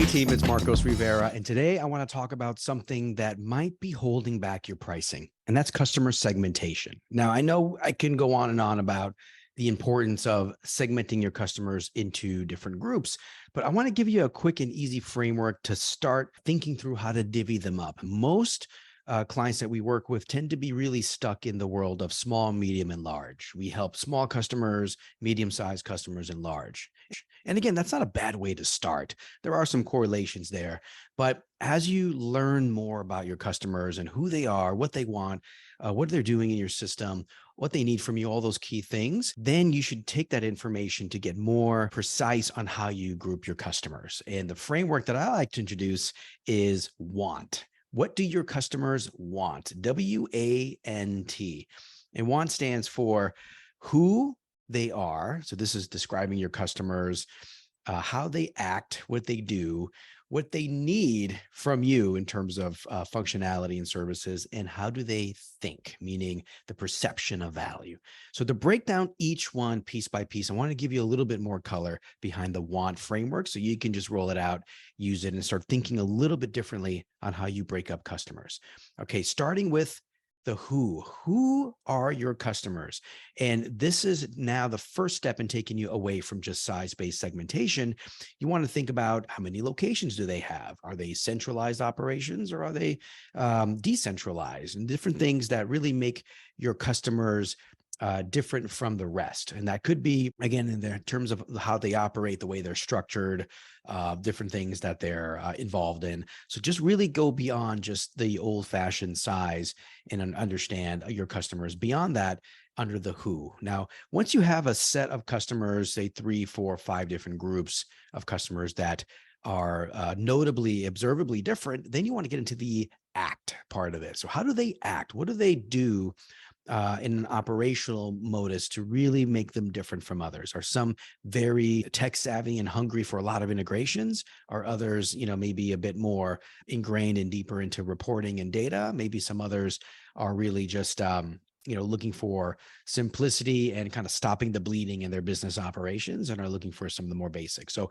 Hey team, it's Rivera, and today I want to talk about something that might be holding back your pricing, and that's customer segmentation. Now, I know I can go on and on about the importance of segmenting your customers into different groups, but I want to give you a quick and easy framework to start thinking through how to divvy them up. Most clients that we work with tend to be really stuck in the world of small, medium, and large. We help small customers, medium-sized customers, and large. And again, that's not a bad way to start. There are some correlations there, but as you learn more about your customers and who they are, what they want, what they're doing in your system, what they need from you, all those key things, then you should take that information to get more precise on how you group your customers. And the framework that I like to introduce is WANT. What do your customers want? W-A-N-T. And WANT stands for who they are. So this is describing your customers, how they act, what they do, what they need from you in terms of functionality and services, and how do they think, meaning the perception of value. So to break down each one piece by piece, I want to give you a little bit more color behind the WANT framework so you can just roll it out, use it, and start thinking a little bit differently on how you break up customers. Okay, starting with the who are your customers? And this is now the first step in taking you away from just size-based segmentation. You want to think about how many locations do they have? Are they centralized operations or are they decentralized? And different things that really make your customers different from the rest. And that could be, again, in their terms of how they operate, the way they're structured, different things that they're involved in. So just really go beyond just the old fashioned size and understand your customers beyond that under the who. Now, once you have a set of customers, say 3, 4, 5 different groups of customers that are notably, observably different, then you want to get into the act part of it. So how do they act? What do they do in an operational modus to really make them different from others? Are some very tech savvy and hungry for a lot of integrations? Are others, maybe a bit more ingrained and deeper into reporting and data? Maybe some others are really just, looking for simplicity and kind of stopping the bleeding in their business operations and are looking for some of the more basics. So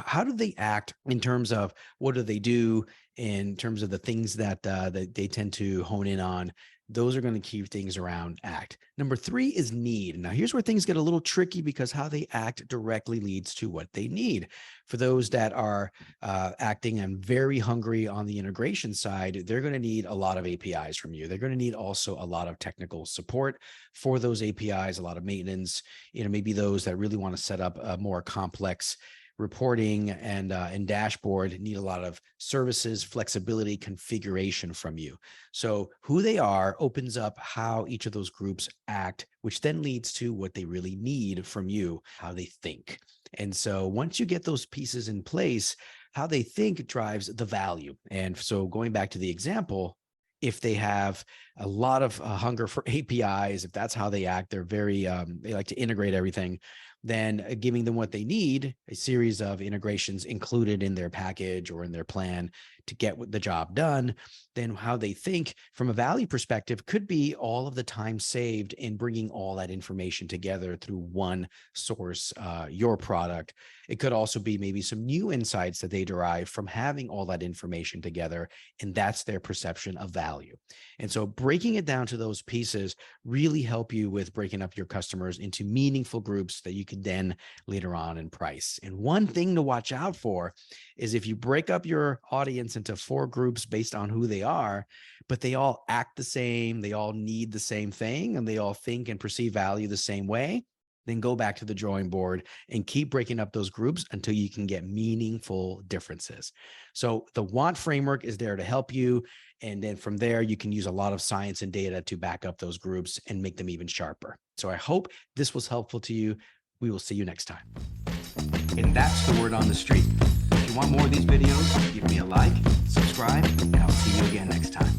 how do they act in terms of what do they do in terms of the things that they tend to hone in on? Those are going to keep things around act. Number 3 is need. Now, here's where things get a little tricky because how they act directly leads to what they need. For those that are acting and very hungry on the integration side, they're going to need a lot of APIs from you. They're going to need also a lot of technical support for those APIs, a lot of maintenance, maybe those that really want to set up a more complex reporting and dashboard need a lot of services, flexibility, configuration from you. So who they are opens up how each of those groups act, which then leads to what they really need from you, how they think. And so once you get those pieces in place, how they think drives the value. And so going back to the example, if they have a lot of hunger for APIs, if that's how they act, they're very, they like to integrate everything, then giving them what they need, a series of integrations included in their package or in their plan to get the job done, then how they think from a value perspective could be all of the time saved in bringing all that information together through one source, your product. It could also be maybe some new insights that they derive from having all that information together, and that's their perception of value. And so breaking it down to those pieces really help you with breaking up your customers into meaningful groups that you can then later on in price. And one thing to watch out for is if you break up your audience into 4 groups based on who they are, but they all act the same, they all need the same thing, and they all think and perceive value the same way, then go back to the drawing board and keep breaking up those groups until you can get meaningful differences. So the WANT framework is there to help you. And then from there, you can use a lot of science and data to back up those groups and make them even sharper. So I hope this was helpful to you. We will see you next time. And that's the word on the street. If you want more of these videos, give me a like, subscribe, and I'll see you again next time.